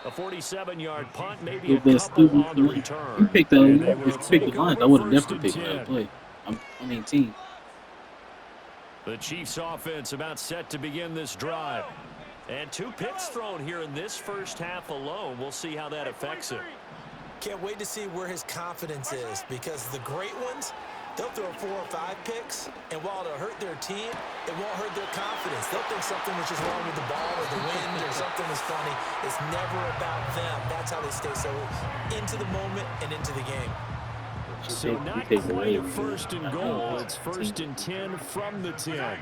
A 47-yard punt, maybe a With that couple stupid on the play. return. You picked And they the will pick the take Lions. I over would have first definitely and picked that 10. play. I mean team. The Chiefs offense about set to begin this drive. And 2 picks thrown here in this first half alone. We'll see how that affects him. Can't wait to see where his confidence is, because the great ones, they'll throw 4 or 5 picks, and while it'll hurt their team, it won't hurt their confidence. They'll think something was just wrong with the ball or the wind or something was funny. It's never about them. That's how they stay so into the moment and into the game. So not quite a first and goal. It's first and 10 from the 10.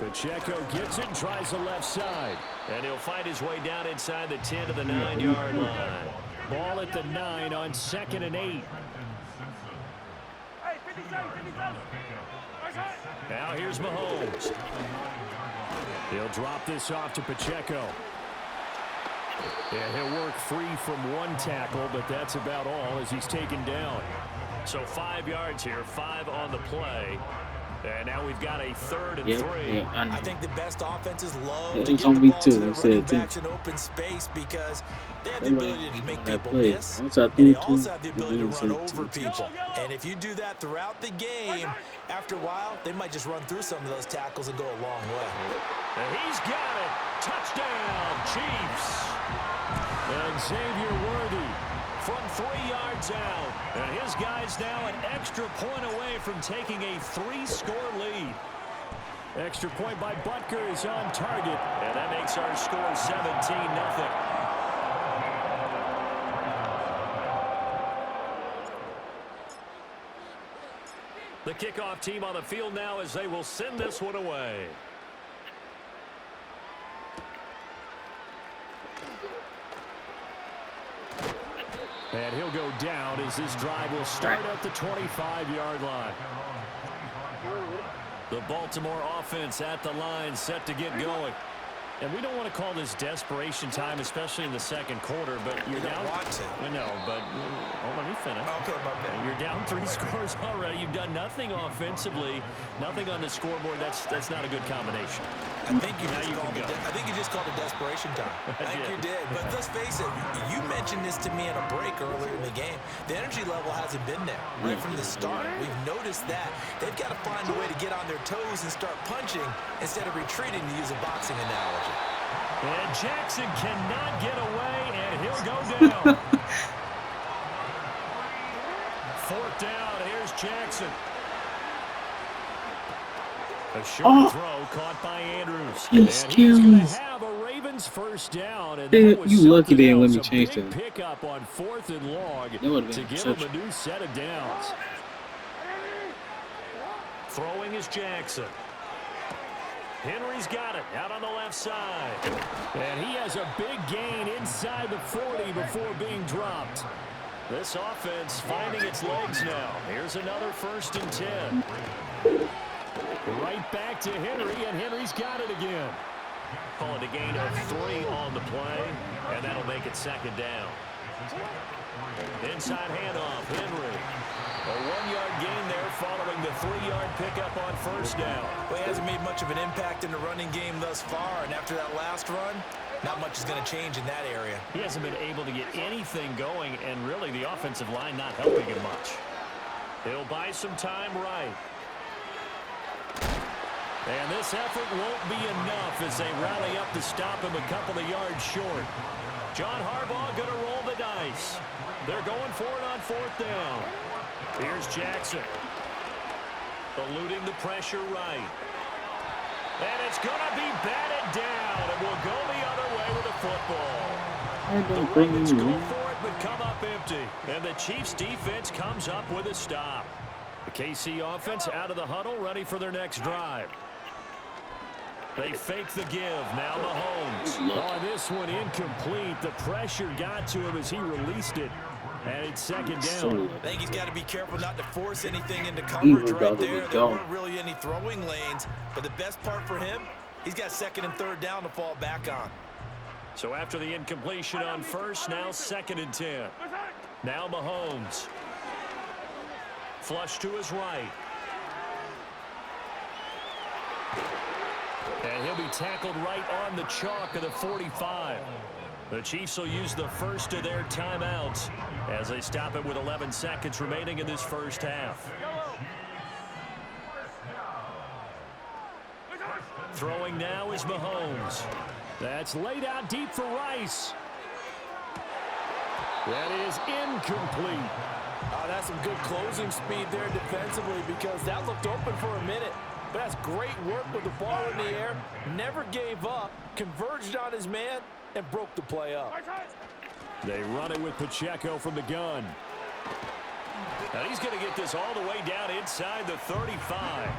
Pacheco gets it and tries the left side. And he'll find his way down inside the 10 to the 9-yard line. Ball at the 9 on 2nd and 8. Now here's Mahomes. He'll drop this off to Pacheco. And he'll work free from 1 tackle, but that's about all as he's taken down. So 5 yards here, 5 on the play. And now we've got a 3rd and 3. I think the best offenses love to it's get on the me ball too. to their I said running it too. backs in open space, because they have the ability to make people miss, Once I and threw they it also have the to ability to run him, over people. And if you do that throughout the game, after a while, they might just run through some of those tackles and go a long way. And he's got it. Touchdown, Chiefs. And Xavier Worthy from 3 yards out. And his guy's now an extra point away from taking a 3-score lead. Extra point by Butker is on target. And that makes our score 17-0. The kickoff team on the field now as they will send this one away. And he'll go down as this drive will start at the 25-yard line. The Baltimore offense at the line, set to get going. And we don't want to call this desperation time, especially in the second quarter, but you're down. I know, but let me finish. Okay, you're down 3 scores already. You've done nothing offensively, nothing on the scoreboard. That's not a good combination. I think you just called it desperation time. I think you did. But let's face it, you mentioned this to me in a break earlier in the game. The energy level hasn't been there right from the start. We've noticed that. They've got to find a way to get on their toes and start punching instead of retreating, to use a boxing analogy. And Jackson cannot get away, and he'll go down. 4th down. Here's Jackson. A short throw caught by Andrews. And he's going to have a Ravens first down. And that was you lucky they didn't let me else, change a big that. pickup on 4th and long to give him a new set of downs. Throwing is Jackson. Henry's got it out on the left side. And he has a big gain inside the 40 before being dropped. This offense finding its legs now. Here's another 1st and 10. Right back to Henry, and Henry's got it again. Call it a gain of 3 on the play, and that'll make it 2nd down. Inside handoff, Henry. A 1-yard gain there following the 3-yard pickup on 1st down. Well, he hasn't made much of an impact in the running game thus far, and after that last run, not much is going to change in that area. He hasn't been able to get anything going, and really the offensive line not helping him much. He'll buy some time right. And this effort won't be enough as they rally up to stop him a couple of yards short. John Harbaugh going to roll the dice. They're going for it on 4th down. Here's Jackson. Eluding the pressure right. And it's going to be batted down, and we'll go the other way with the football. The Ravens go for it, but come up empty. And the Chiefs defense comes up with a stop. The KC offense out of the huddle, ready for their next drive. They fake the give. Now Mahomes. On this one, incomplete. The pressure got to him as he released it. And it's 2nd down. I think he's got to be careful not to force anything into coverage right there. There weren't really any throwing lanes. But the best part for him, he's got 2nd and 3rd down to fall back on. So after the incompletion on 1st, now 2nd and 10. Now Mahomes. Flush to his right. And he'll be tackled right on the chalk of the 45. The Chiefs will use the first of their timeouts as they stop it with 11 seconds remaining in this first half. Throwing now is Mahomes. That's laid out deep for Rice. That is incomplete. That's some good closing speed there defensively because that looked open for a minute. But that's great work with the ball in the air. Never gave up, converged on his man, and broke the play up. They run it with Pacheco from the gun. Now he's going to get this all the way down inside the 35.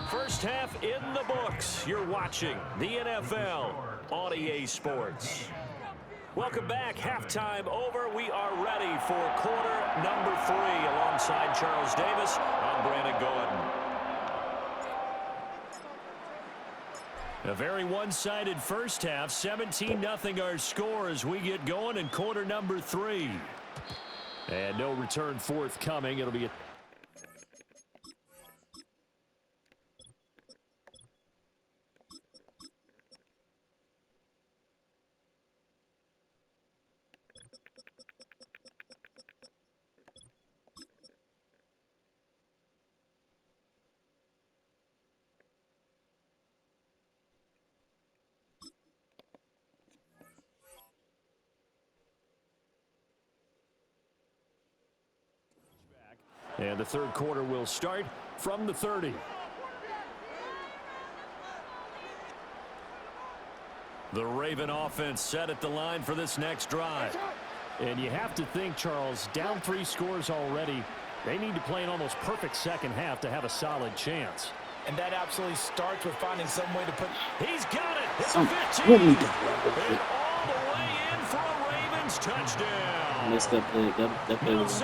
First half in the books. You're watching the NFL on EA Sports. Welcome back. Halftime over. We are ready for quarter number 3 alongside Charles Davis. I'm Brandon Gordon. A very one-sided first half. 17-0 our score as we get going in quarter number 3. And no return forthcoming. It'll be a and the third quarter will start from the 30. The Raven offense set at the line for this next drive. And you have to think, Charles, down 3 scores already. They need to play an almost perfect second half to have a solid chance. And that absolutely starts with finding some way to put... He's got it. It's 15. And all the way in for a Ravens touchdown. Missed that play. That play was...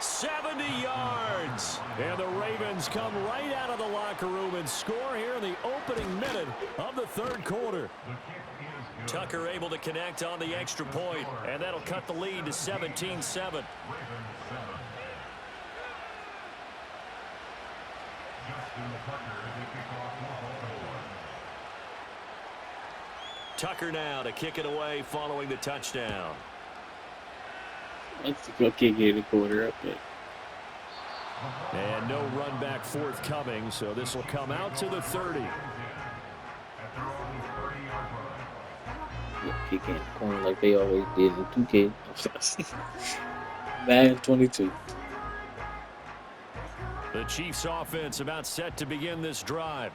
70 yards. And the Ravens come right out of the locker room and score here in the opening minute of the third quarter. Tucker able to connect on the extra point, and that'll cut the lead to 17-7. Tucker now to kick it away following the touchdown. Mexico can't get a quarter up there. And no run back forthcoming, so this will come out to the 30. Yeah, kick in the corner like they always did in 2K. Madden 22. The Chiefs offense about set to begin this drive.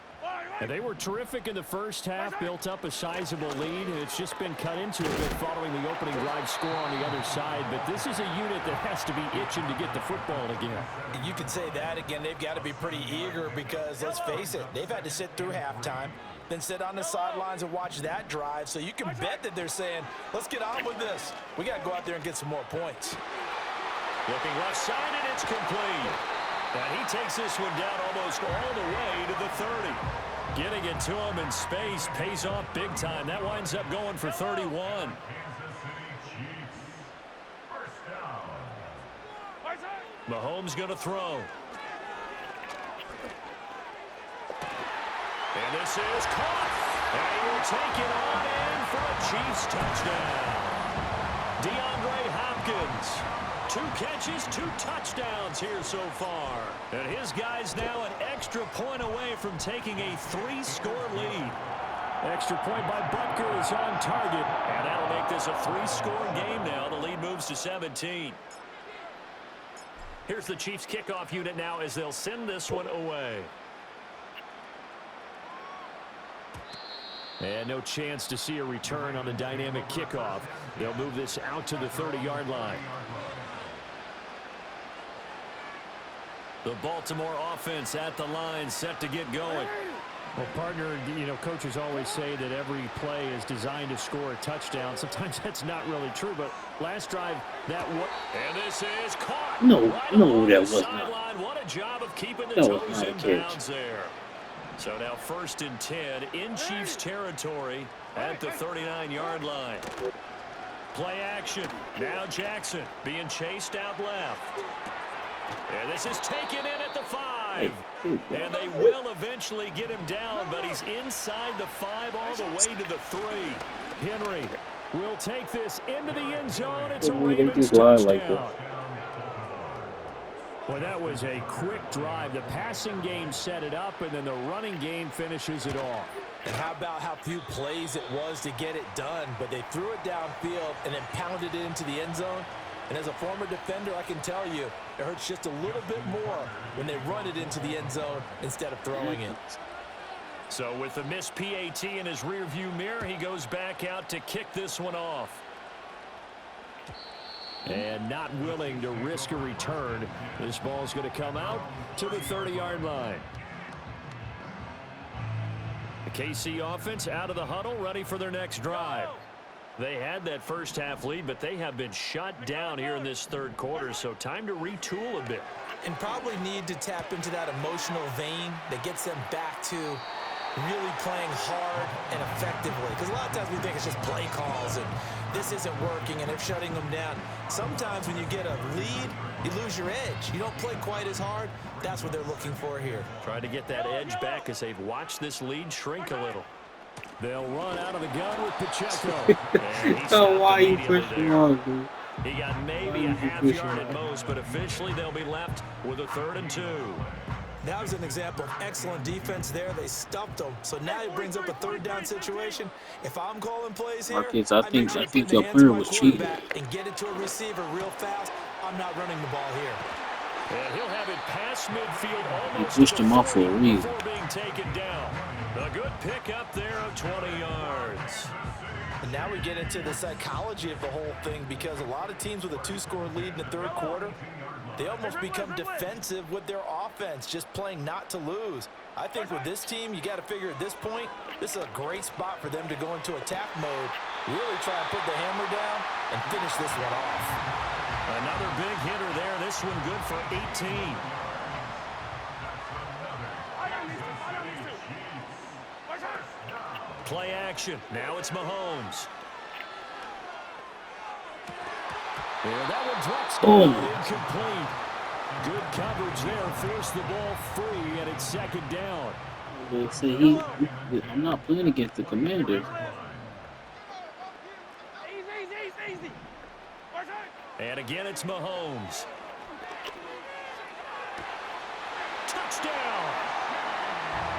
And they were terrific in the first half, built up a sizable lead, and it's just been cut into a bit following the opening drive score on the other side. But this is a unit that has to be itching to get the football again. You can say that again. They've got to be pretty eager because, let's face it, they've had to sit through halftime, then sit on the sidelines and watch that drive. So you can bet that they're saying, let's get on with this. We got to go out there and get some more points. Looking left side, and it's complete. And he takes this one down almost all the way to the 30. Getting it to him in space pays off big time. That winds up going for 31. Mahomes going to throw. And this is caught. And he will take it on in for a Chiefs touchdown. DeAndre Hopkins. 2 catches, 2 touchdowns here so far. And his guy's now an extra point away from taking a 3-score lead. Extra point by Butker is on target. And that'll make this a 3-score game now. The lead moves to 17. Here's the Chiefs kickoff unit now as they'll send this one away. And no chance to see a return on the dynamic kickoff. They'll move this out to the 30-yard line. The Baltimore offense at the line, set to get going. Well, partner, you know, coaches always say that every play is designed to score a touchdown. Sometimes that's not really true, but last drive, that was... And this is caught. No, right no, that the was sideline. not. What a job of keeping the That was toes not a in catch. bounds there. So now 1st and 10 in Chiefs territory at the 39-yard line. Play action. Now Jackson being chased out left. And this is taken in at the 5. 5. And they will eventually get him down, but he's inside the 5 all the way to the 3. Henry will take this into the end zone. It's a Ravens touchdown. Well, that was a quick drive. The passing game set it up, and then the running game finishes it off. And how about how few plays it was to get it done, but they threw it downfield and then pounded it into the end zone. And as a former defender, I can tell you, it hurts just a little bit more when they run it into the end zone instead of throwing it. So with the missed PAT in his rearview mirror, he goes back out to kick this one off. And not willing to risk a return. This ball's going to come out to the 30-yard line. The KC offense out of the huddle, ready for their next drive. They had that first half lead, but they have been shut down here in this third quarter, so time to retool a bit. And probably need to tap into that emotional vein that gets them back to really playing hard and effectively. Because a lot of times we think it's just play calls and this isn't working and they're shutting them down. Sometimes when you get a lead, you lose your edge. You don't play quite as hard. That's what they're looking for here. Trying to get that edge back as they've watched this lead shrink a little. They'll run out of the gun with Pacheco. So why you pushing on, dude? He got maybe a half yard at most, but officially they'll be left with a 3rd and 2. That was an example of excellent defense there. They stuffed them. So now he brings up a 3rd down situation. If I'm calling plays here, Marcus, I think your player was cheating. And get it to a receiver real fast. I'm not running the ball here. And he'll have it past midfield almost. He pushed him off for a reason. Before being taken down. A good pick up there of 20 yards. And now we get into the psychology of the whole thing, because a lot of teams with a 2-score lead in the third quarter, they almost become defensive with their offense, just playing not to lose. I think with this team, you got to figure at this point, this is a great spot for them to go into attack mode, really try and put the hammer down and finish this one off. Another big hitter there. This one good for 18. Play action. Now it's Mahomes. And that one's incomplete. Good coverage there. Force the ball free, and it's 2nd down. They say I'm not playing against the Commanders. And again, it's Mahomes. Touchdown!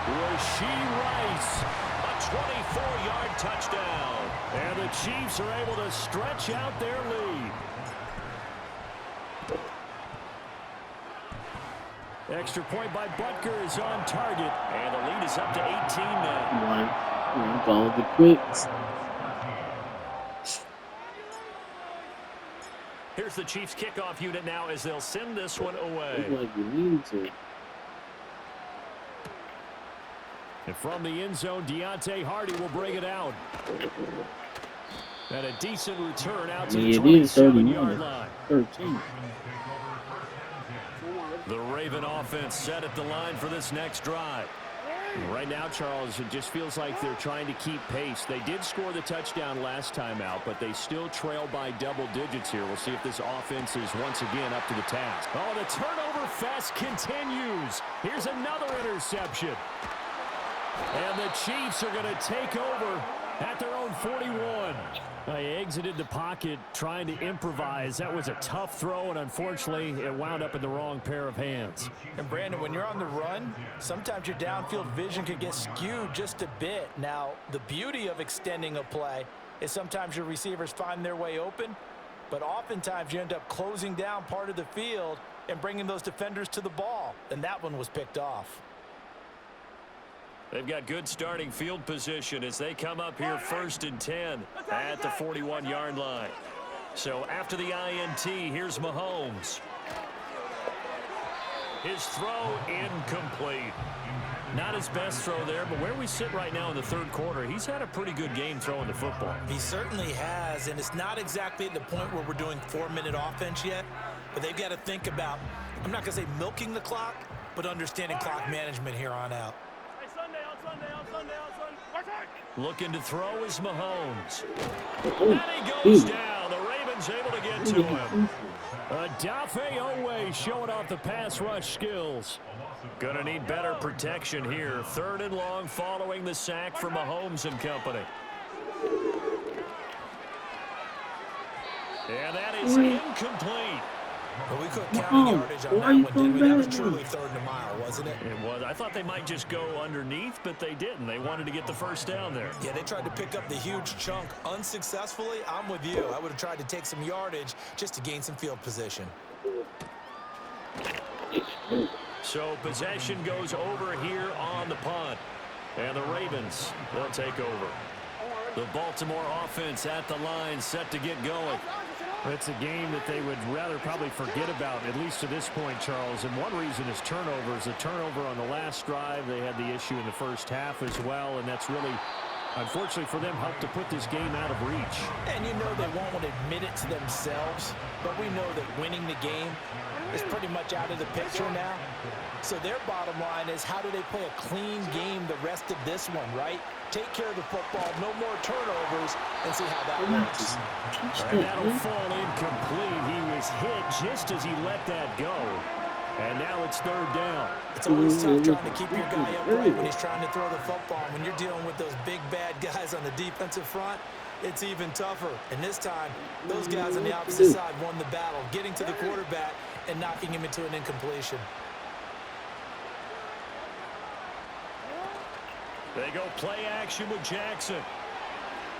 Rashee Rice. A 24-yard touchdown. And the Chiefs are able to stretch out their lead. Extra point by Butker is on target. And the lead is up to 18 now. One ball with the quicks. Here's the Chiefs kickoff unit now as they'll send this one away. Like you need to. And from the end zone, Deontay Hardy will bring it out. And a decent return out to the 27-yard line. 13. The Raven offense set at the line for this next drive. Right now, Charles, it just feels like they're trying to keep pace. They did score the touchdown last time out, but they still trail by double digits here. We'll see if this offense is once again up to the task. Oh, the turnover fest continues. Here's another interception. And the Chiefs are going to take over at their own 41. They exited the pocket trying to improvise. That was a tough throw, and unfortunately, it wound up in the wrong pair of hands. And, Brandon, when you're on the run, sometimes your downfield vision can get skewed just a bit. Now, the beauty of extending a play is sometimes your receivers find their way open, but oftentimes you end up closing down part of the field and bringing those defenders to the ball, and that one was picked off. They've got good starting field position as they come up here 1st and 10 at the 41-yard line. So after the INT, here's Mahomes. His throw incomplete. Not his best throw there, but where we sit right now in the third quarter, he's had a pretty good game throwing the football. He certainly has, and it's not exactly at the point where we're doing 4-minute offense yet, but they've got to think about, I'm not going to say milking the clock, but understanding clock management here on out. Looking to throw is Mahomes. And he goes down. The Ravens able to get to him. Dafe Owe showing off the pass rush skills. Gonna need better protection here. 3rd and long following the sack from Mahomes and company. And that is incomplete. Well, we couldn't count yardage on that one, did we? That was truly 3rd and a mile, wasn't it? It was. I thought they might just go underneath, but they didn't. They wanted to get the first down there. Yeah, they tried to pick up the huge chunk unsuccessfully. I'm with you. I would have tried to take some yardage just to gain some field position. So possession goes over here on the punt. And the Ravens, they'll take over. The Baltimore offense at the line, set to get going. It's a game that they would rather probably forget about, at least to this point, Charles. And one reason is turnovers. The turnover on the last drive, they had the issue in the first half as well. And that's really, unfortunately for them, helped to put this game out of reach. And you know they won't admit it to themselves, but we know that winning the game is pretty much out of the picture now. So their bottom line is, how do they play a clean game the rest of this one, right? Take care of the football, no more turnovers, and see how that works. And that'll fall incomplete. He was hit just as he let that go. And now it's 3rd down. It's always tough trying to keep your guy upright when he's trying to throw the football. When you're dealing with those big, bad guys on the defensive front, it's even tougher. And this time, those guys on the opposite side won the battle, getting to the quarterback and knocking him into an incompletion. They go play action with Jackson.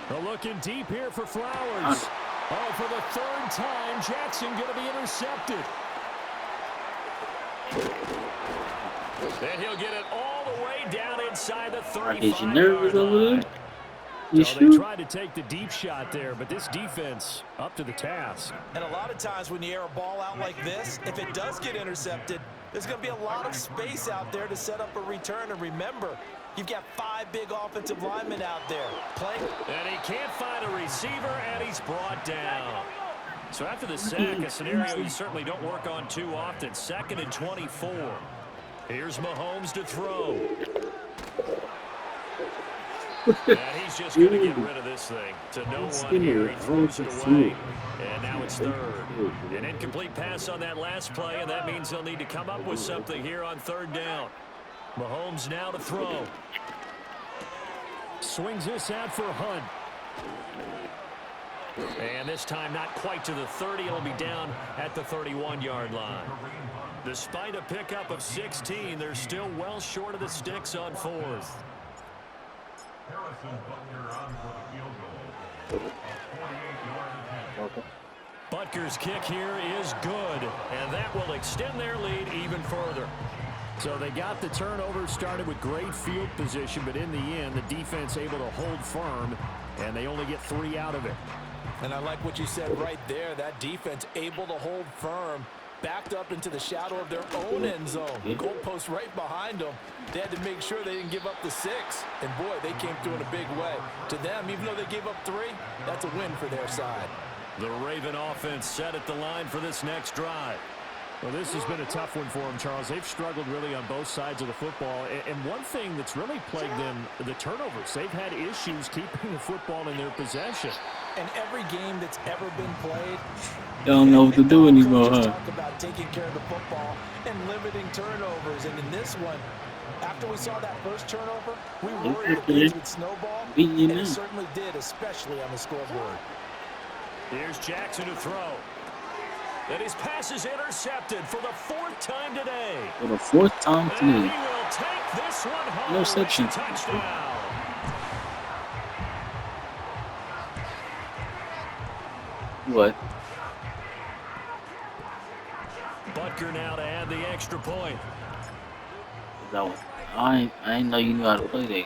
They're looking deep here for Flowers. Oh, for the 3rd time, Jackson going to be intercepted. Then he'll get it all the way down inside the 35-yard line. So they tried to take the deep shot there, but this defense up to the task. And a lot of times when you air a ball out like this, if it does get intercepted, there's going to be a lot of space out there to set up a return. And remember, you've got 5 big offensive linemen out there playing. And he can't find a receiver, and he's brought down. So after the sack, a scenario you certainly don't work on too often. 2nd and 24. Here's Mahomes to throw. And he's just going to get rid of this thing to no one here. He throws it away. And now it's 3rd. An incomplete pass on that last play, and that means they'll need to come up with something here on 3rd down. Mahomes now to throw. Swings this out for Hunt. And this time not quite to the 30. It'll be down at the 31-yard line. Despite a pickup of 16, they're still well short of the sticks on 4th. Butker's kick here is good, and that will extend their lead even further. So they got the turnover started with great field position, but in the end, the defense able to hold firm, and they only get 3 out of it. And I like what you said right there. That defense able to hold firm, backed up into the shadow of their own end zone. Goalpost right behind them. They had to make sure they didn't give up the 6. And, boy, they came through in a big way. To them, even though they gave up 3, that's a win for their side. The Raven offense set at the line for this next drive. Well, this has been a tough one for them, Charles. They've struggled really on both sides of the football. And one thing that's really plagued them, the turnovers. They've had issues keeping the football in their possession. And every game that's ever been played, They don't know what to do anymore, huh? talk about taking care of the football and limiting turnovers. And in this one, after we saw that first turnover, we worried that things would snowball, and it certainly did, especially on the scoreboard. Here's Jackson to throw. And his pass is intercepted for the 4th time today. For the 4th time And today. he will take this one home. Interception. Touchdown. What? Butker now to add the extra point. That was, I didn't know you knew how to play that game.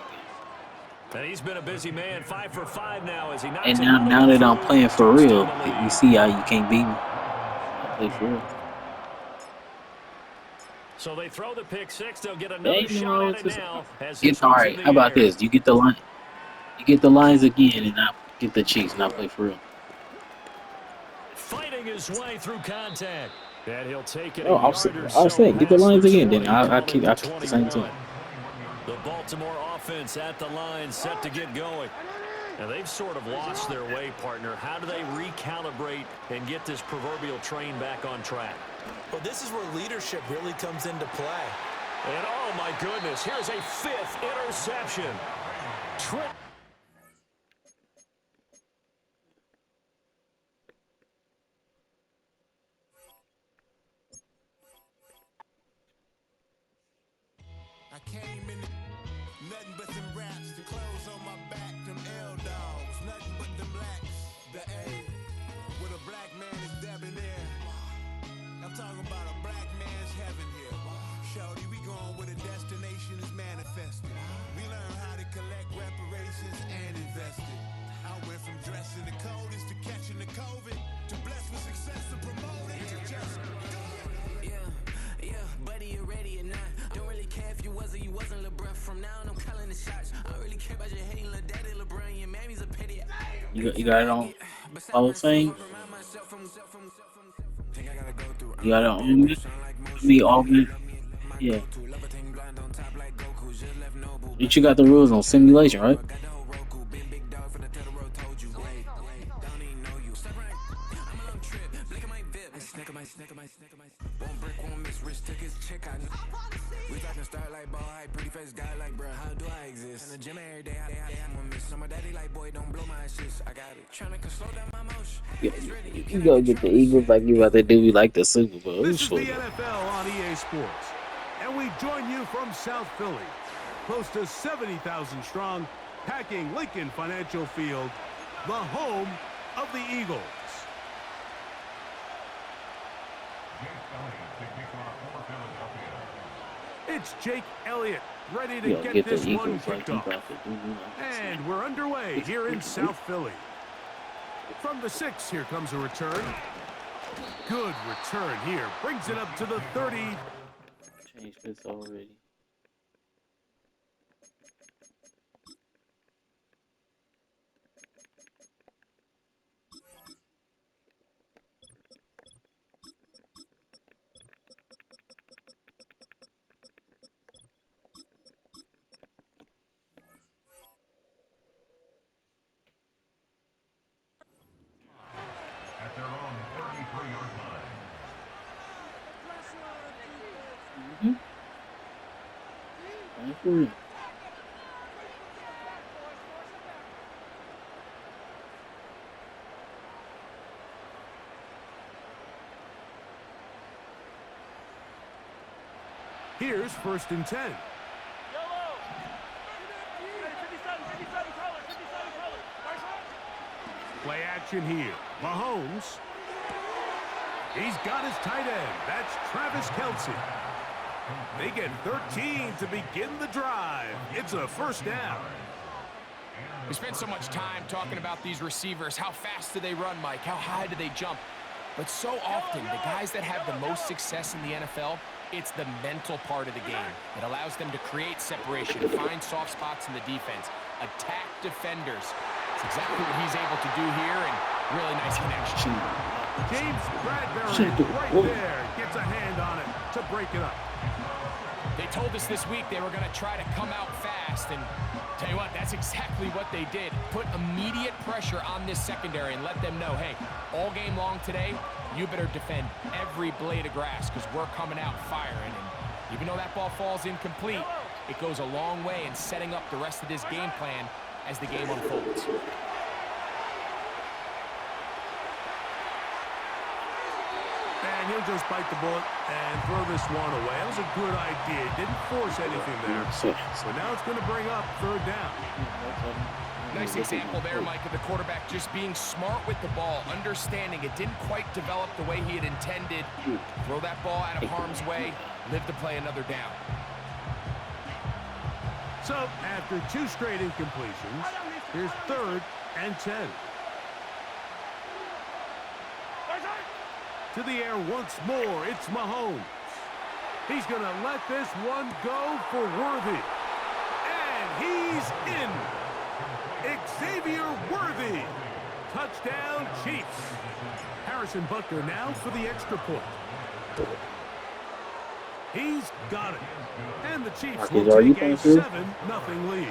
And he's been a busy man, 5 for 5 now as he knocks And it now that I'm playing for real, you see how you can't beat me. I play for real. So they throw the pick 6. They'll get another shot at it now. All right, how about this? You get the line, you get the lines again, and I get the Chiefs, and I play for real. Fighting his way through contact. And he'll take it. I'll say, get the lines again, then I keep the same team. The Baltimore offense at the line, set to get going. Now they've sort of lost their way, partner. How do they recalibrate and get this proverbial train back on track? Well, this is where leadership really comes into play. And oh my goodness, here's a 5th interception. I came in nothing but them raps, the clothes on my back, them L-dogs, nothing but them blacks, the A, with a black man is debonair. I'm talking about a black man's heaven here. Shorty, we going where the destination is manifested. We learn how to collect reparations and invest it. I went from dressing the coldest to catching the COVID, to blessed with success to promote it, to just Yeah, buddy, you ready or not? Don't really care if you was or you wasn't LeBron. From now on, I'm calling the shots. I don't really care about your hating little daddy LeBron. Your mammy's a pity. You got it on all things. You got it on me all me. Yeah. You got the rules on simulation, right? We talking starlight ball high, pretty face guy like bro. How do I exist? In the gym every day, I'm gonna miss. So my daddy like boy, don't blow my assist. I got it. Trying to slow down my motion. You go get the Eagles like you about to do. We like the Super Bowl. This is the NFL on EA Sports, and we join you from South Philly, close to 70,000 strong, packing Lincoln Financial Field, the home of the Eagles. It's Jake Elliott, ready to get this one kicked off. And we're underway here in South Philly. From the 6, here comes a return. Good return here. Brings it up to the 30. Change this already. Here's 1st and 10. Play action here. Mahomes. He's got his tight end. That's Travis Kelce. They get 13 to begin the drive. It's a 1st down. We spend so much time talking about these receivers. How fast do they run, Mike? How high do they jump? But so often, the guys that have the most success in the NFL, it's the mental part of the game. It allows them to create separation, find soft spots in the defense, attack defenders. It's exactly what he's able to do here, and really nice connection. James Bradbury right there gets a hand on it to break it up. They told us this week they were going to try to come out fast, and tell you what, that's exactly what they did. Put immediate pressure on this secondary and let them know, hey, all game long today, you better defend every blade of grass because we're coming out firing. And even though that ball falls incomplete, it goes a long way in setting up the rest of this game plan as the game unfolds. And he'll just bite the bullet and throw this one away. That was a good idea. Didn't force anything there. So now it's going to bring up 3rd down. Nice example there, Mike, of the quarterback just being smart with the ball, understanding it didn't quite develop the way he had intended. Throw that ball out of harm's way, live to play another down. So after 2 straight incompletions, here's 3rd and 10. To the air once more, it's Mahomes. He's going to let this one go for Worthy. And he's in. Xavier Worthy. Touchdown, Chiefs. Harrison Butker now for the extra point. He's got it. And the Chiefs will take a 7-0 lead.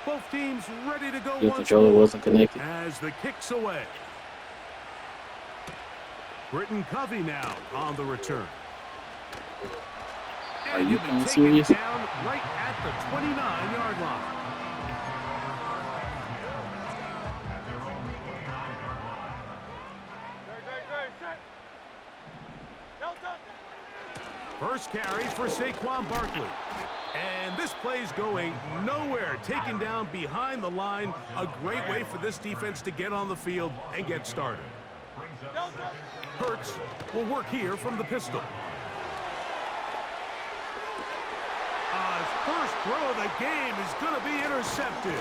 Both teams ready to go. Your controller wasn't connected. As the kick's away. Britton Covey now on the return. Are And you he'll be being taken serious? down right at the 29-yard line. First carry for Saquon Barkley. And this play's going nowhere. Taken down behind the line. A great way for this defense to get on the field and get started. Hurts will work here from the pistol. His first throw of the game is going to be intercepted.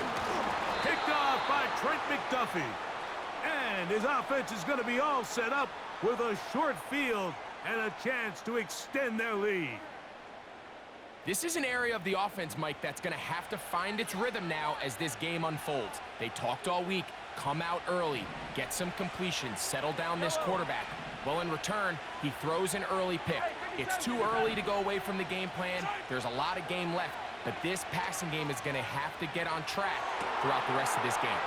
Picked off by Trent McDuffie. And his offense is going to be all set up with a short field and a chance to extend their lead. This is an area of the offense, Mike, that's going to have to find its rhythm now as this game unfolds. They talked all week. Come out early, get some completions, settle down this quarterback. Well, in return, he throws an early pick. It's too early to go away from the game plan. There's a lot of game left, but this passing game is going to have to get on track throughout the rest of this game.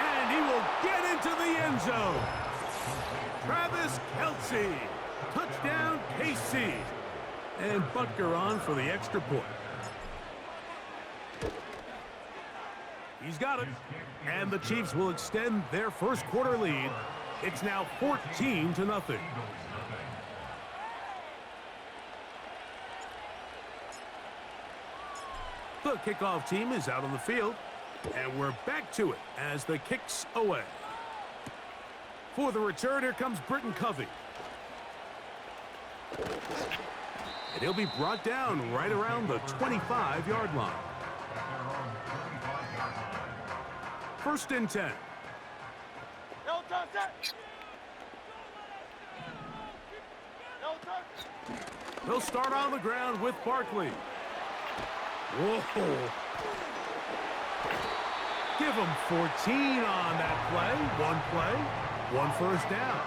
And he will get into the end zone. Travis Kelce. Touchdown, KC. And Butker on for the extra point. He's got it. And the Chiefs will extend their first quarter lead. It's now 14-0. The kickoff team is out on the field. And we're back to it as the kick's away. For the return, here comes Britton Covey. And he'll be brought down right around the 25-yard line. First and 10. They'll start on the ground with Barkley. Whoa. Give him 14 on that play. One first down.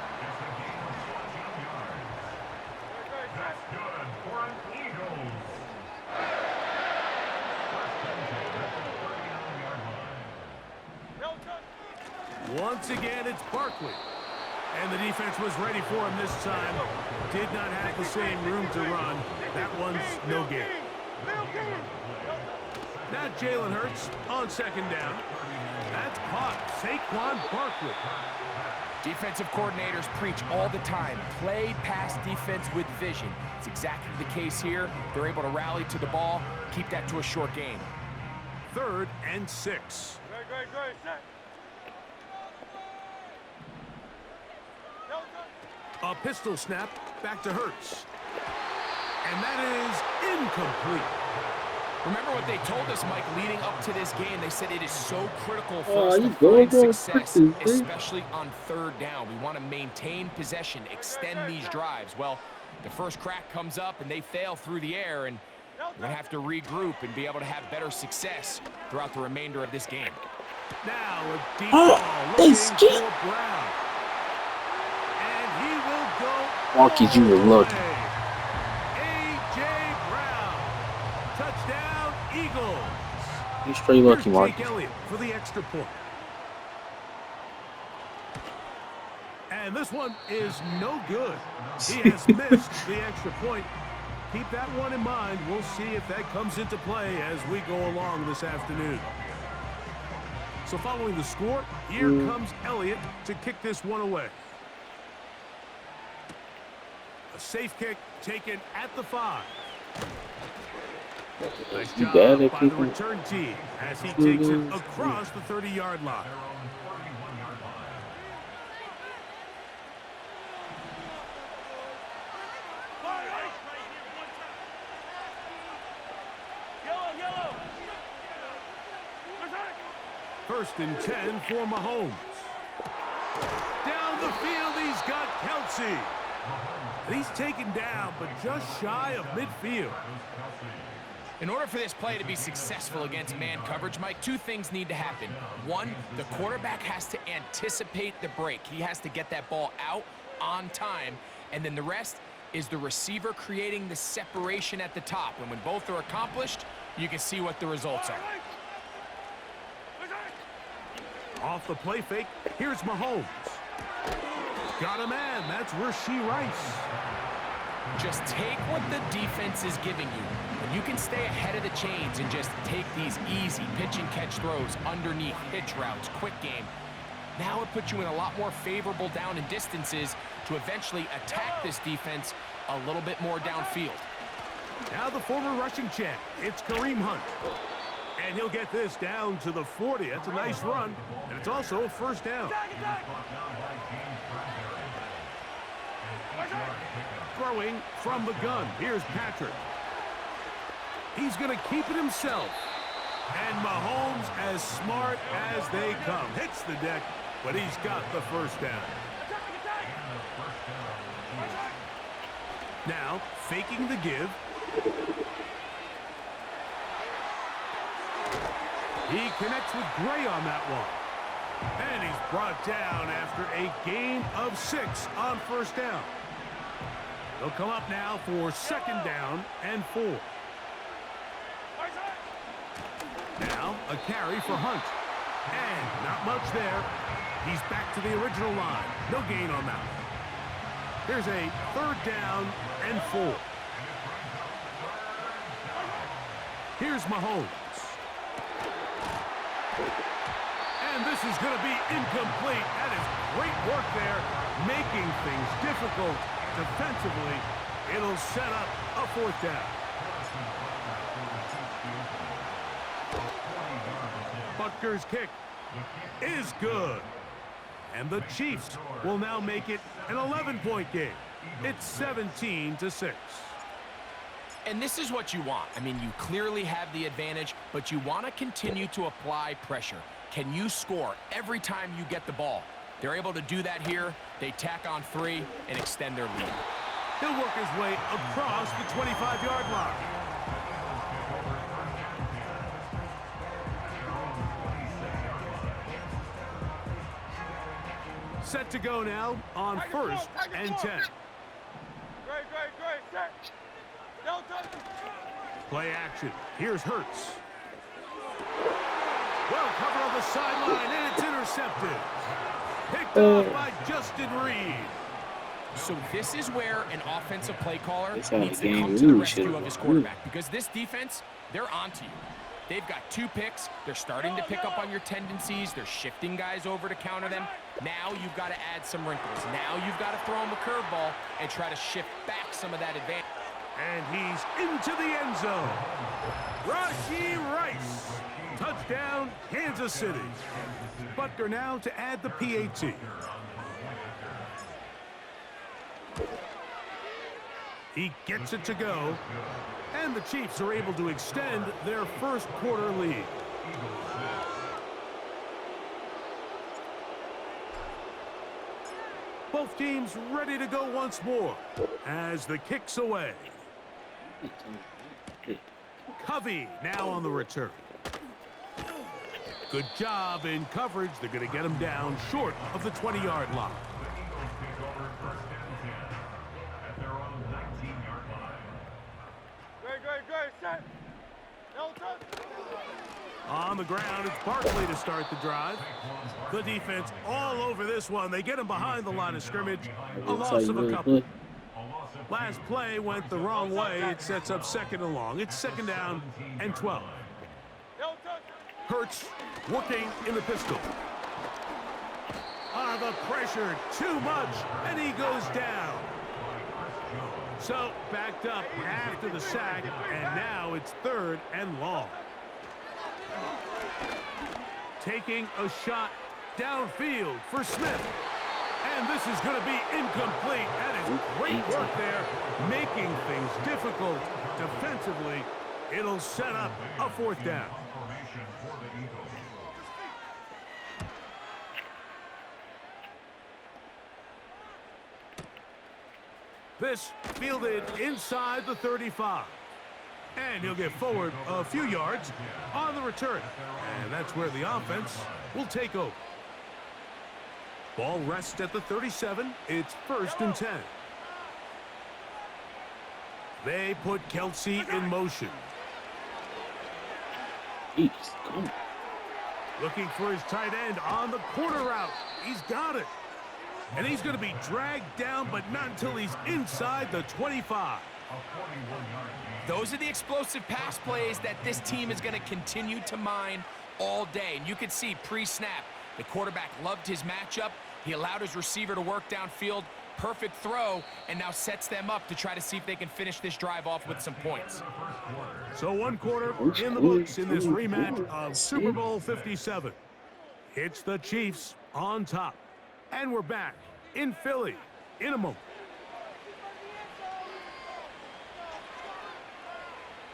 Once again, it's Barkley. And the defense was ready for him this time. Did not have the same room to run. That one's no gain. Now Jalen Hurts on second down. That's caught. Saquon Barkley. Defensive coordinators preach all the time. Play pass defense with vision. It's exactly the case here. They're able to rally to the ball, keep that to a short game. 3rd and 6. A pistol snap back to Hurts. And that is incomplete. Remember what they told us, Mike, leading up to this game. They said it is so critical for Oh, us you to go, find bro. success, Freaking thing. especially on 3rd down. We want to maintain possession, extend these drives. Well, the first crack comes up, and they fail through the air, and we're going to have to regroup and be able to have better success throughout the remainder of this game. Now a deep Oh, ball they looking skip. for Brown. And he will go Marcus, you were all the lucky. way. A.J. Brown. Touchdown, Eagles. You straight lucky, Here's Marcus. Jake Elliott for the extra point. And this one is no good. He has missed the extra point. Keep that one in mind. We'll see if that comes into play as we go along this afternoon. So following the score, here comes Elliott to kick this one away. A safe kick taken at the 5. Nice You job bad by at the kicking? return team as he takes it across the 30-yard line. First and 10 for Mahomes. Down the field, he's got Kelce. And he's taken down, but just shy of midfield. In order for this play to be successful against man coverage, Mike, 2 things need to happen. 1, the quarterback has to anticipate the break. He has to get that ball out on time. And then the rest is the receiver creating the separation at the top. And when both are accomplished, you can see what the results are. Off the play fake, here's Mahomes. got a man. That's Rasheed Rice. Just take what the defense is giving you. And you can stay ahead of the chains and just take these easy pitch and catch throws underneath, hitch routes, quick game. Now it puts you in a lot more favorable down and distances to eventually attack this defense a little bit more downfield. Now the former rushing champ, it's Kareem Hunt. And he'll get this down to the 40. That's a nice run, and it's also a first down. Throwing from the gun. Here's Patrick. He's going to keep it himself. And Mahomes, as smart as they come, hits the deck, but he's got the first down. Now, faking the give. He connects with Gray on that one. And he's brought down after a gain of 6 on first down. They'll come up now for second down and 4. Now, a carry for Hunt. And not much there. He's back to the original line. No gain on that one. Here's a third down and 4. Here's Mahomes. And this is going to be incomplete. That is great work there, making things difficult defensively. It'll set up a fourth down. Butker's kick is good. And the Chiefs will now make it an 11-point game. It's 17-6. And this is what you want. I mean, you clearly have the advantage, but you want to continue to apply pressure. Can you score every time you get the ball? They're able to do that here. They tack on 3 and extend their lead. He'll work his way across the 25-yard line. Set to go now on first and 10. Great. Set. Play action. Here's Hurts. Well covered on the sideline, and it's intercepted. Picked off by Justin Reed. So this is where an offensive play caller That's how needs the to game come to the really rescue should've of his went. quarterback, because this defense, they're onto you. They've got 2 picks. They're starting to pick up on your tendencies. They're shifting guys over to counter them. Now you've got to add some wrinkles. Now you've got to throw him a curveball and try to shift back some of that advantage. And he's into the end zone. Rasheed Rice. Touchdown, Kansas City. Butker now to add the PAT. He gets it to go. And the Chiefs are able to extend their first quarter lead. Both teams ready to go once more as the kick's away. Covey now on the return. Good job in coverage. They're going to get him down short of the 20-yard line. Great. Set. On the ground, it's Barkley to start the drive. The defense all over this one. They get him behind the line of scrimmage. A loss of a couple. Last play went the wrong way. It sets up second and long. It's second down and 12. Hurts working in the pistol. The pressure, too much, and he goes down. So, backed up after the sack, and now it's third and long. Taking a shot downfield for Smith. And this is going to be incomplete. That is great work there, making things difficult defensively. It'll set up a fourth down. This fielded inside the 35. And he'll get forward a few yards on the return. And that's where the offense will take over. Ball rests at the 37. It's first and 10. They put Kelsey in motion. Looking for his tight end on the corner route. He's got it. And he's going to be dragged down, but not until he's inside the 25. Those are the explosive pass plays that this team is going to continue to mine all day. And you can see pre-snap, the quarterback loved his matchup. He allowed his receiver to work downfield. Perfect throw, and now sets them up to try to see if they can finish this drive off with some points. So 1 quarter in the books in this rematch of Super Bowl 57. It's the Chiefs on top. And we're back in Philly in a moment.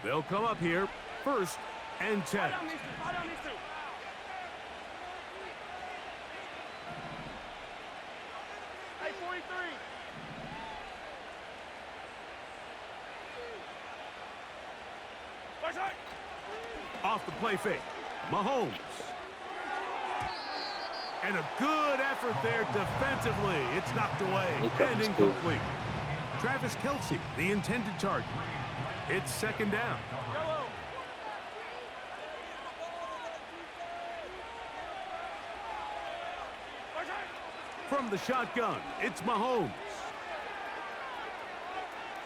They'll come up here, 1st and 10. Off the play fake, Mahomes. And a good effort there defensively. It's knocked away and incomplete. Travis Kelce, the intended target. It's 2nd down. From the shotgun, it's Mahomes.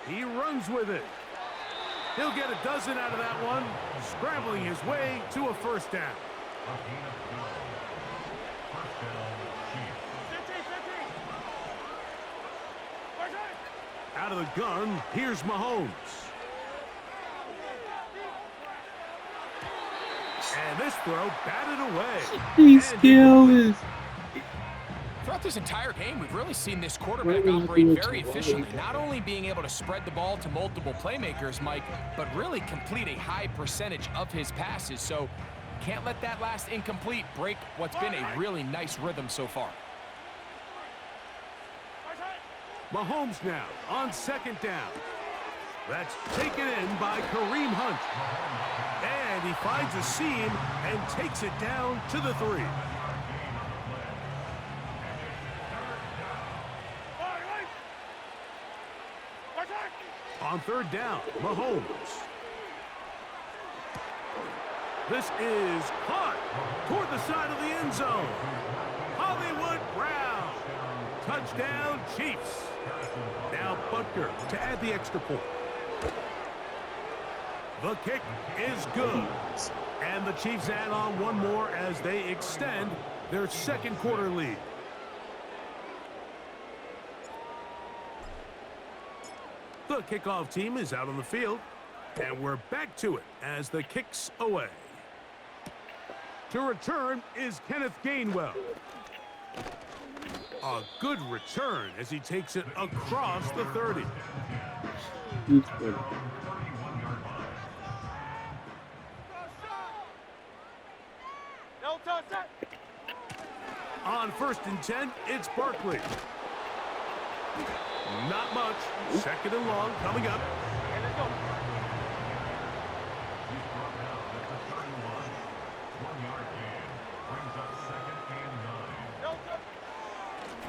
He runs with it. He'll get a dozen out of that one, scrambling his way to a 1st down. Out of the gun, here's Mahomes. And this throw batted away. He's killing. Throughout this entire game, we've really seen this quarterback operate very efficiently, not only being able to spread the ball to multiple playmakers, Mike, but really complete a high percentage of his passes. So can't let that last incomplete break what's been a really nice rhythm so far. Mahomes now on 2nd down. That's taken in by Kareem Hunt. And he finds a seam and takes it down to the 3. On 3rd down, Mahomes. This is caught toward the side of the end zone. Hollywood Brown. Touchdown, Chiefs. Now Butker to add the extra point. The kick is good. And the Chiefs add on one more as they extend their 2nd quarter lead. The kickoff team is out on the field, and we're back to it as the kick's away. To return is Kenneth Gainwell. A good return as he takes it across the 30. On 1st and 10, it's Barkley. Not much. 2nd and long coming up.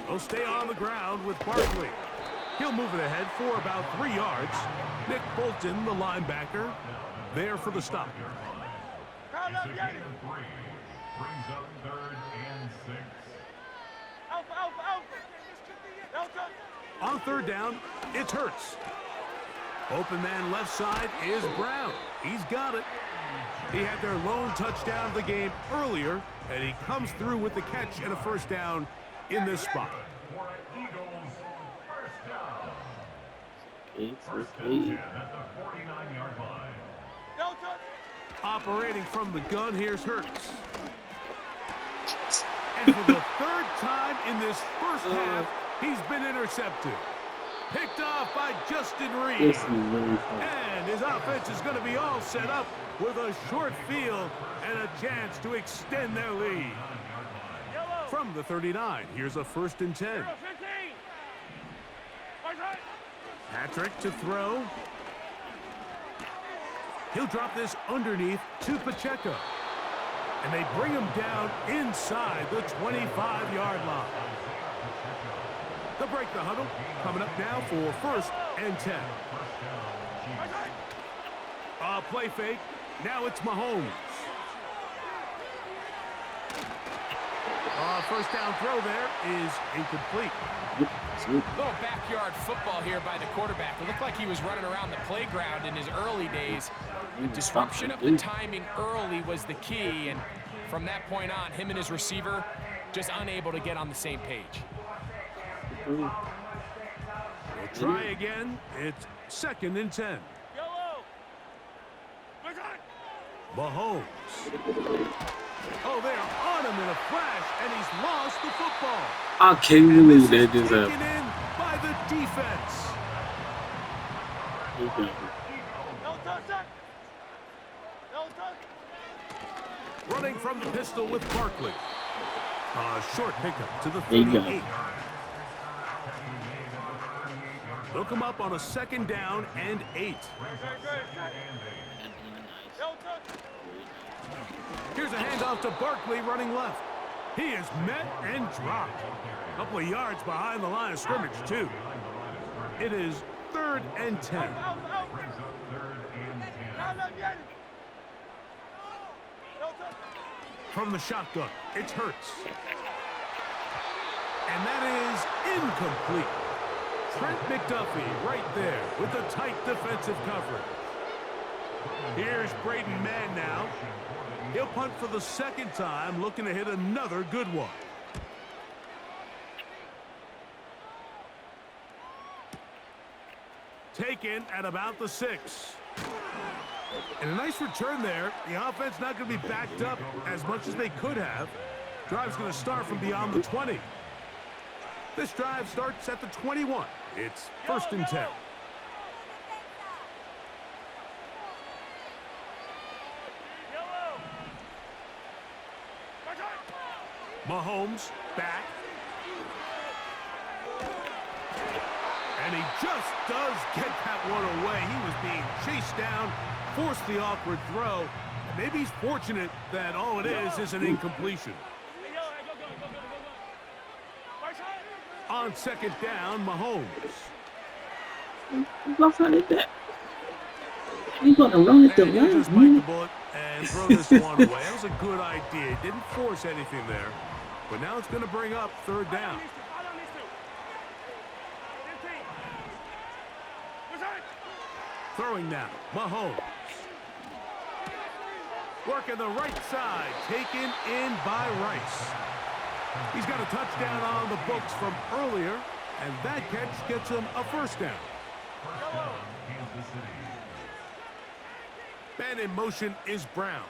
They'll stay on the ground with Barkley. He'll move it ahead for about 3 yards. Nick Bolton, the linebacker, there for the stop. Brings up 3rd and 6. On 3rd down, it's Hurts. Open man left side is Brown. He's got it. He had their lone touchdown of the game earlier, and he comes through with the catch and a 1st down in this spot. Operating from the gun, here's Hurts. And for the 3rd time in this 1st half, he's been intercepted. Picked off by Justin Reed. And his offense is going to be all set up with a short field and a chance to extend their lead. From the 39, here's a 1st and 10. Patrick to throw. He'll drop this underneath to Pacheco. And they bring him down inside the 25-yard line. They'll break the huddle. Coming up now for 1st and 10. A play fake. Now it's Mahomes. First down throw there is incomplete. Little backyard football here by the quarterback. It looked like he was running around the playground in his early days. The disruption of the timing early was the key, and from that point on, him and his receiver just unable to get on the same page. We'll try again. It's 2nd and 10. Mahomes. Oh, they're on him in a flash, and he's lost the football. I can't believe that Taken just happened. in by the defense. Running from the pistol with Barkley. Short pickup to the 38. They'll come up on a 2nd down and 8. Here's a handoff to Barkley running left. He is met and dropped. A couple of yards behind the line of scrimmage, too. It is 3rd and 10. From the shotgun, it's Hurts. And that is incomplete. Trent McDuffie right there with the tight defensive coverage. Here's Braden Mann now. He'll punt for the 2nd time, looking to hit another good one. Taken at about the 6. And a nice return there. The offense not going to be backed up as much as they could have. Drive's going to start from beyond the 20. This drive starts at the 21. It's 1st and 10. Mahomes back. And he just does get that one away. He was being chased down, forced the awkward throw. Maybe he's fortunate that all it is an incompletion. On 2nd down, Mahomes. What's wrong with that? He's going to run it to And he'll just bite the bullet and throw this one away. That was a good idea. Didn't force anything there. But now it's going to bring up 3rd down. Throwing now, Mahomes. Working the right side, taken in by Rice. He's got a touchdown on the books from earlier, and that catch gets him a 1st down. Man in motion is Brown.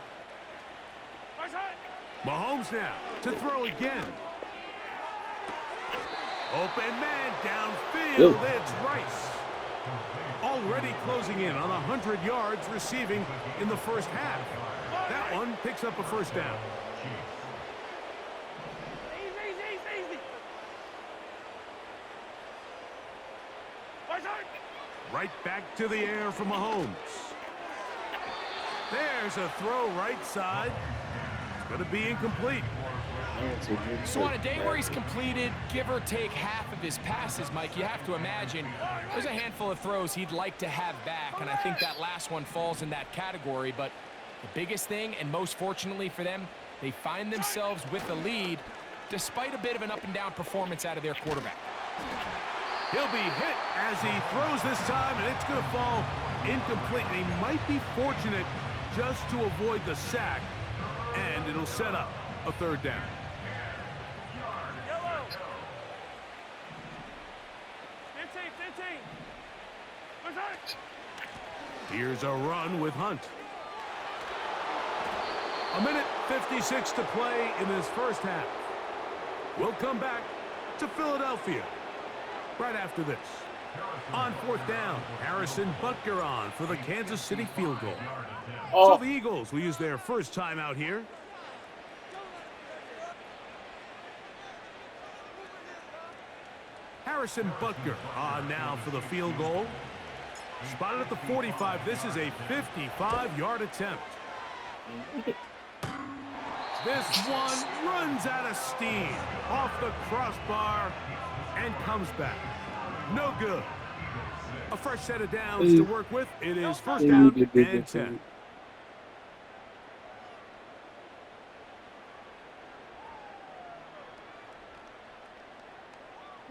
Mahomes now to throw again. Open man downfield. It's Rice. Already closing in on 100 yards receiving in the 1st half. That one picks up a 1st down. Right back to the air for Mahomes. There's a throw right side. It's going to be incomplete. So on a day where he's completed, give or take half of his passes, Mike, you have to imagine there's a handful of throws he'd like to have back, and I think that last one falls in that category. But the biggest thing, and most fortunately for them, they find themselves with a lead despite a bit of an up-and-down performance out of their quarterback. He'll be hit as he throws this time, and it's going to fall incomplete. And he might be fortunate just to avoid the sack, and it'll set up a 3rd down. Here's a run with Hunt. 1:56 to play in this 1st half. We'll come back to Philadelphia right after this. On 4th down, Harrison Butker on for the Kansas City field goal. So the Eagles will use their 1st time out here. Harrison Butker on now for the field goal. Spotted at the 45. This is a 55-yard attempt. This one runs out of steam off the crossbar and comes back. No good. A fresh set of downs to work with. It is 1st down and 10.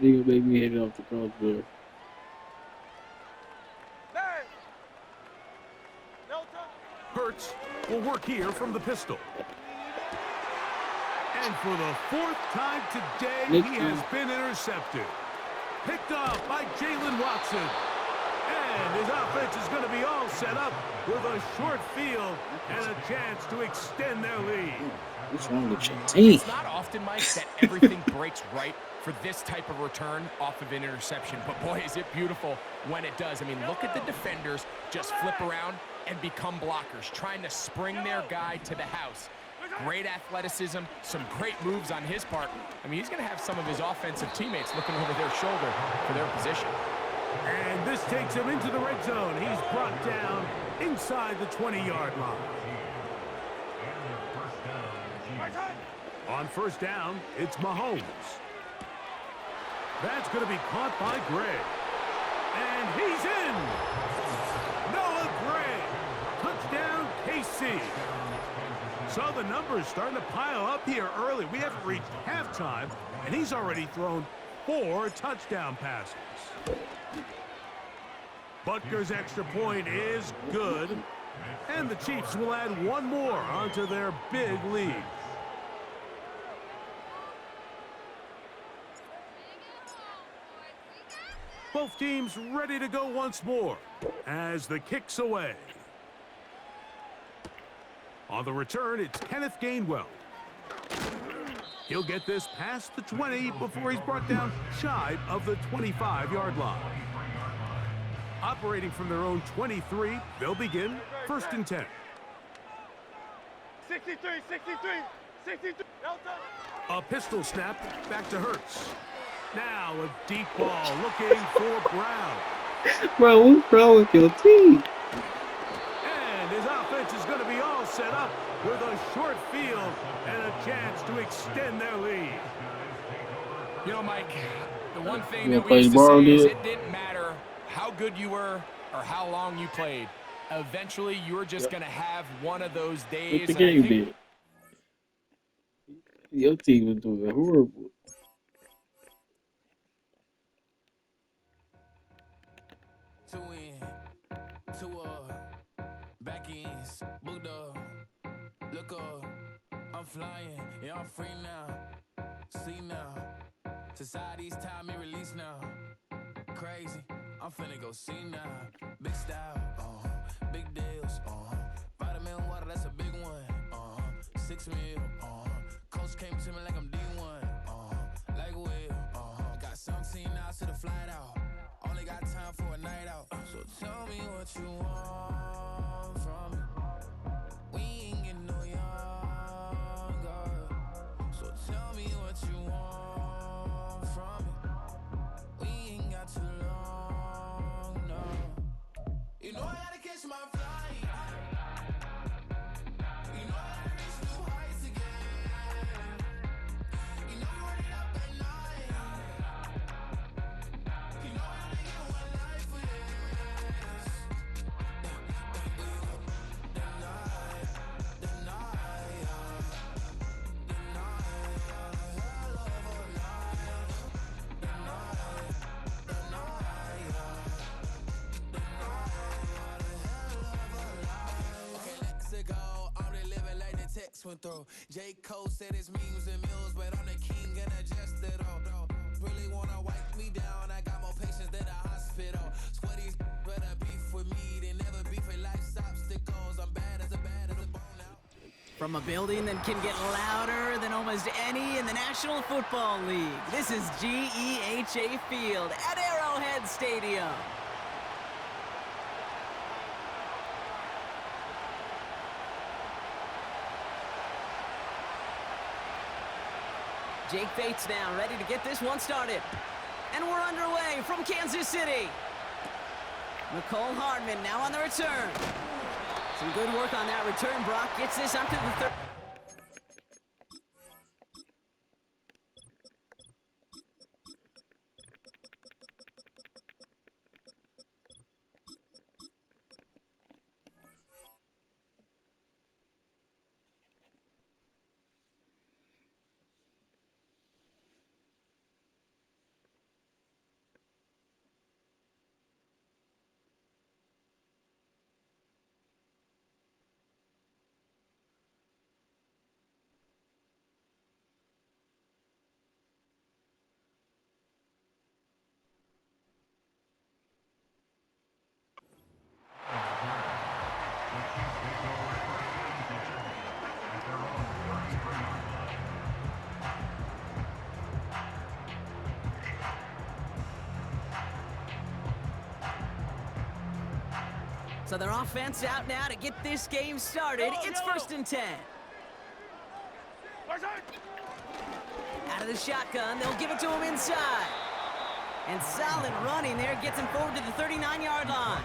They gonna make me hit it off the crossbar. Hurts will work here from the pistol. And for the 4th time today, he has been intercepted. Picked off by Jalen Watson. And his offense is going to be all set up with a short field and a chance to extend their lead. What's wrong with your team? It's not often, Mike, that everything breaks right for this type of return off of an interception. But, boy, is it beautiful when it does. I mean, look at the defenders just flip around and become blockers, trying to spring their guy to the house. Great athleticism, some great moves on his part. I mean, he's going to have some of his offensive teammates looking over their shoulder for their position. And this takes him into the red zone. He's brought down inside the 20-yard line. On first down, it's Mahomes. That's going to be caught by Gray. And he's in! Noah Gray! Touchdown, KC. So the numbers starting to pile up here early. We haven't reached halftime, and he's already thrown 4 touchdown passes. Butker's extra point is good, and the Chiefs will add one more onto their big lead. Both teams ready to go once more as the kick's away. On the return, it's Kenneth Gainwell. He'll get this past the 20 before he's brought down shy of the 25-yard line. Operating from their own 23, they'll begin 1st and 10. 63, 63, 63. A pistol snap back to Hurts. Now a deep ball looking for Brown. Bro, what's wrong with your team? And his offense is going to be all set up with a short field and a chance to extend their lead. You know, Mike, the one thing You that gonna we used to play say is ball, it didn't matter how good you were or how long you played. Eventually, you were just going to have one of those days. What the game did? Your team was doing horrible. Two in, two back ends, booked up, look up, I'm flying, yeah, I'm free now, see now, society's time me release now, crazy, I'm finna go see now, big style, big deals, vitamin water, that's a big one, 6 mil, coach came to me like I'm D1, like Will, got 17 hours to the flight out. Only got time for a night out. So tell me what you want from me. We ain't getting no younger. So tell me what you want from me. We ain't got too long, no. You know I gotta catch my flight. You know I gotta reach new heights again. You know we running up at night. You know I only get one life for this. Okay, let's go. I'm the living like the text went through. J. Cole said it's memes and mills, but I'm the king and adjusted all. Really wanna wipe me down. I got more patience than a hospital. Sweaties better beef with me. They never beef with life's obstacles. I'm bad as a bone out. From a building that can get louder than almost any in the National Football League, this is GEHA Field at Arrowhead Stadium. Jake Bates now ready to get this one started. And we're underway from Kansas City. Nicole Hardman now on the return. Some good work on that return. Brock gets this up to the third. So their offense out now to get this game started. It's 1st and 10. Out of the shotgun, they'll give it to him inside. And solid running there gets him forward to the 39-yard line.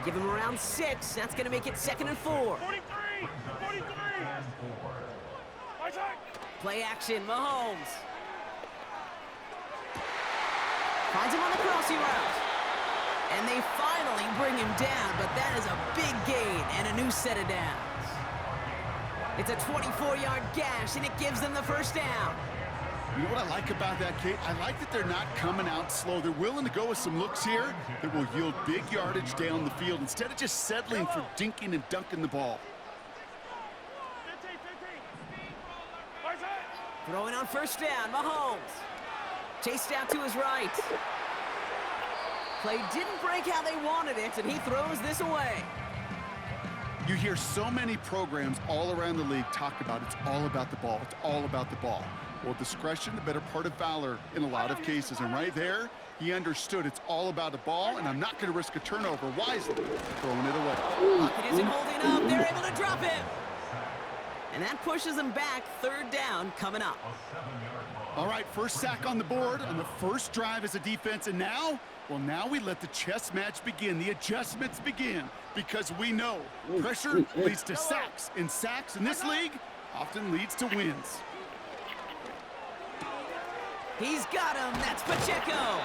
Give him around 6. That's going to make it 2nd and 4. 43! Play action, Mahomes. Finds him on the crossing route. And they finally bring him down, but that is a big gain and a new set of downs. It's a 24-yard gash, and it gives them the first down. You know what I like about that, Kate? I like that they're not coming out slow. They're willing to go with some looks here that will yield big yardage down the field instead of just settling for dinking and dunking the ball. Throwing on first down, Mahomes. Chased out to his right. Play didn't break how they wanted it, and he throws this away. You hear so many programs all around the league talk about it's all about the ball. It's all about the ball. Well, discretion, the better part of valor in a lot of cases. And right there, he understood it's all about the ball, and I'm not going to risk a turnover wisely, throwing it away. Pocket isn't holding up. They're able to drop him. And that pushes them back. 3rd down coming up. All right, first sack on the board on the first drive as a defense, and now, well, now we let the chess match begin. The adjustments begin, because we know pressure leads to sacks, and sacks in this league often leads to wins. He's got him. That's Pacheco.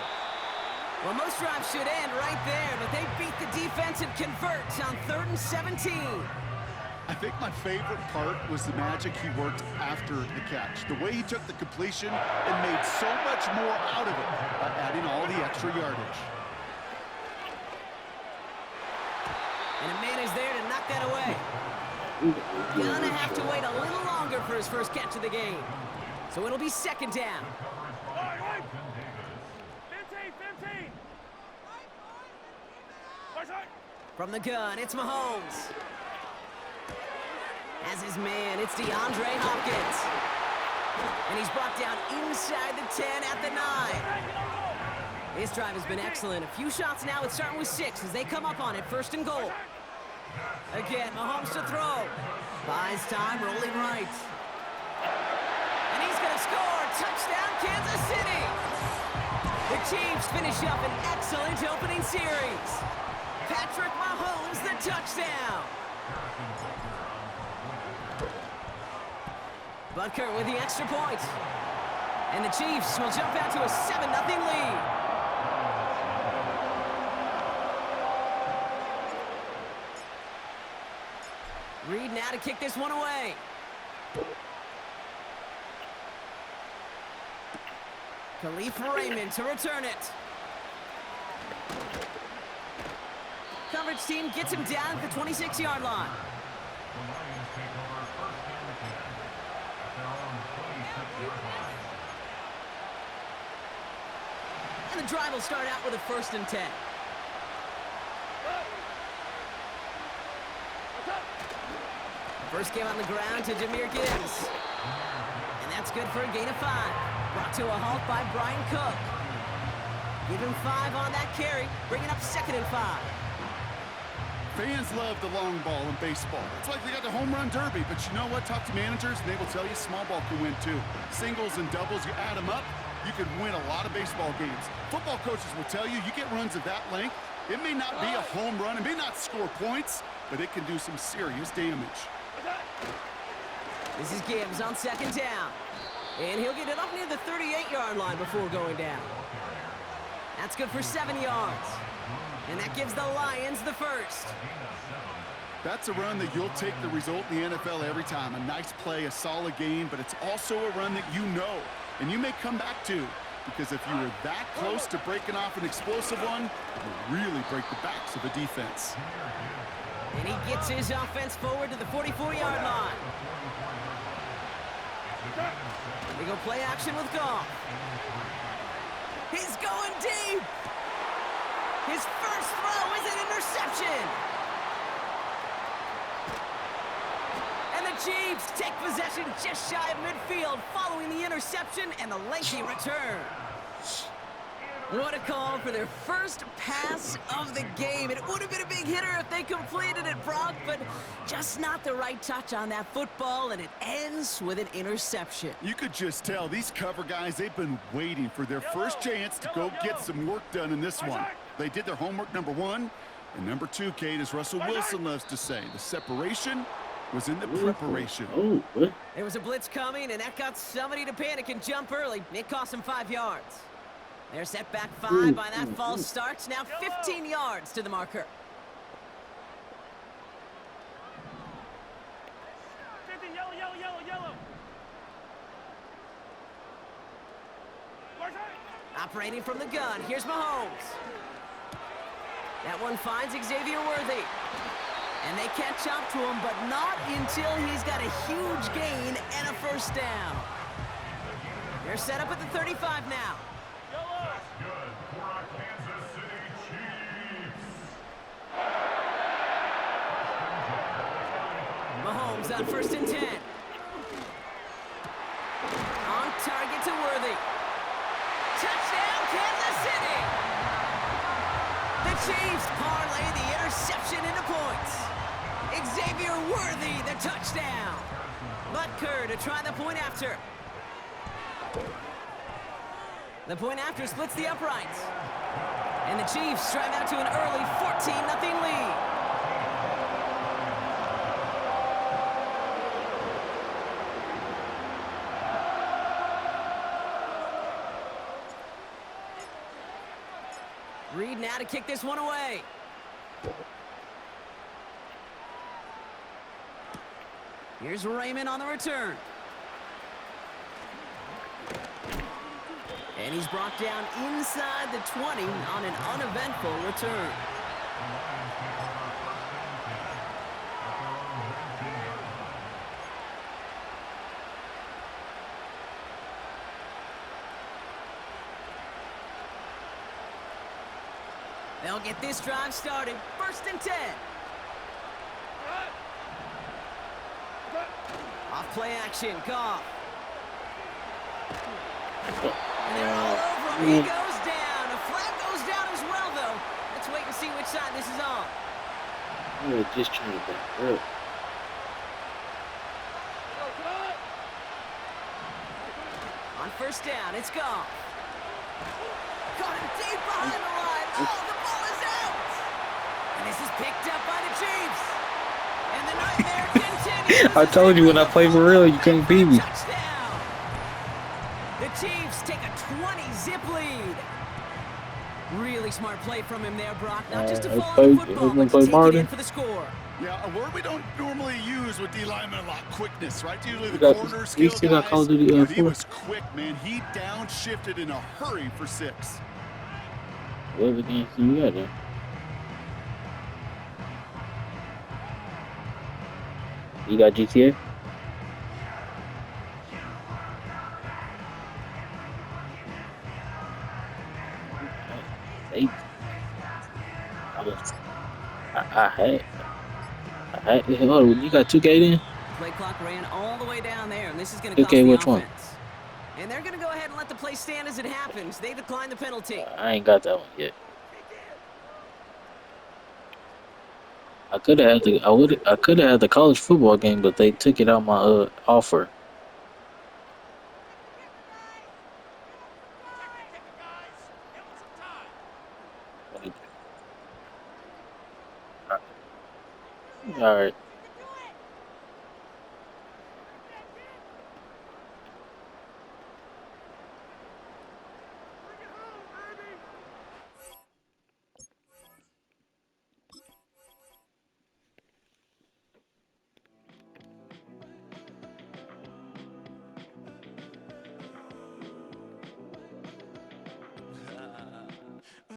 Well, most drives should end right there, but they beat the defense and convert on 3rd and 17. I think my favorite part was the magic he worked after the catch. The way he took the completion and made so much more out of it by adding all the extra yardage. And a man is there to knock that away. Gonna have to wait a little longer for his first catch of the game. So it'll be 2nd down. 15! From the gun, it's Mahomes. As his man, it's DeAndre Hopkins. And he's brought down inside the 10 at the 9. This drive has been excellent. A few shots now. It's starting with 6 as they come up on it. 1st and goal. Again, Mahomes to throw. Buys time, rolling right. And he's going to score. Touchdown, Kansas City. The Chiefs finish up an excellent opening series. Patrick Mahomes, the touchdown. Butker with the extra point. And the Chiefs will jump out to a 7-0 lead. Reed now to kick this one away. Khalif Raymond to return it. Coverage team gets him down at the 26-yard line. And the drive will start out with a 1st and 10. First game on the ground to Jahmyr Gibbs. And that's good for a gain of 5. Brought to a halt by Brian Cook. Give him 5 on that carry, bringing up 2nd and 5. Fans love the long ball in baseball. It's like they got the home run derby, but you know what? Talk to managers, and they will tell you small ball can win too. Singles and doubles, you add them up, you can win a lot of baseball games. Football coaches will tell you, you get runs of that length, it may not be a home run, it may not score points, but it can do some serious damage. This is Gibbs on 2nd down. And he'll get it up near the 38-yard line before going down. That's good for 7 yards. And that gives the Lions the first. That's a run that you'll take the result in the NFL every time. A nice play, a solid gain, but it's also a run that you know, and you may come back to, because if you were that close to breaking off an explosive one, you really break the backs of a defense. And he gets his offense forward to the 44-yard line. They go play action with Goff. He's going deep. His first throw is an interception. And the Chiefs take possession just shy of midfield following the interception and the lengthy return. What a call for their first pass of the game. It would have been a big hitter if they completed it, Brock, but just not the right touch on that football, and it ends with an interception. You could just tell these cover guys, they've been waiting for their first chance to go get some work done in this one. They did their homework, number one. And number two, Kate, as Russell Wilson loves to say, the separation was in the preparation. Oh, what? There was a blitz coming, and that got somebody to panic and jump early. It cost them 5 yards. They're set back 5 by that false start. Now 15 yards to the marker. 50, yellow, yellow, yellow, yellow. Operating from the gun, here's Mahomes. That one finds Xavier Worthy. And they catch up to him, but not until he's got a huge gain and a first down. They're set up at the 35 now. That's good for our Kansas City Chiefs. Mahomes on 1st and 10. On target to Worthy. Touchdown, Kansas City! The Chiefs parlay the interception into points. Xavier Worthy, the touchdown. Butker to try the point after. The point after splits the uprights. And the Chiefs drive out to an early 14-0 lead. Reed now to kick this one away. Here's Raymond on the return. And he's brought down inside the 20 on an uneventful return. They'll get this drive started. 1st and 10. Off play action, Goff. And they're all over him. He goes down. A flag goes down as well, though. Let's wait and see which side this is on. Oh, just trying to back up. On 1st down, it's Goff. Caught him deep behind the line. Oh, the ball is out. And this is picked up by the Chiefs. And the nightmare continues. I told you when I play for real, you couldn't beat me. Touchdown. The Chiefs take a 20-zip lead. Really smart play from him there, Brock. Not just to follow the football, but to take it in for the score. Yeah, a word we don't normally use with D linemen a lot. Quickness, right? Usually the got- corner you skill still got guys. Call of Duty, But he 4? was quick, man. He downshifted in a hurry for 6. What other games do you got there? You got GTA? Hey. I had, hold on, you got 2K then? Play clock ran all the way down there, and this is going to cost Okay, the which one? offense. And they're going to go ahead and let the play stand as it happens. They decline the penalty. I ain't got that one yet. I could have had the college football game, but they took it out my offer. All right.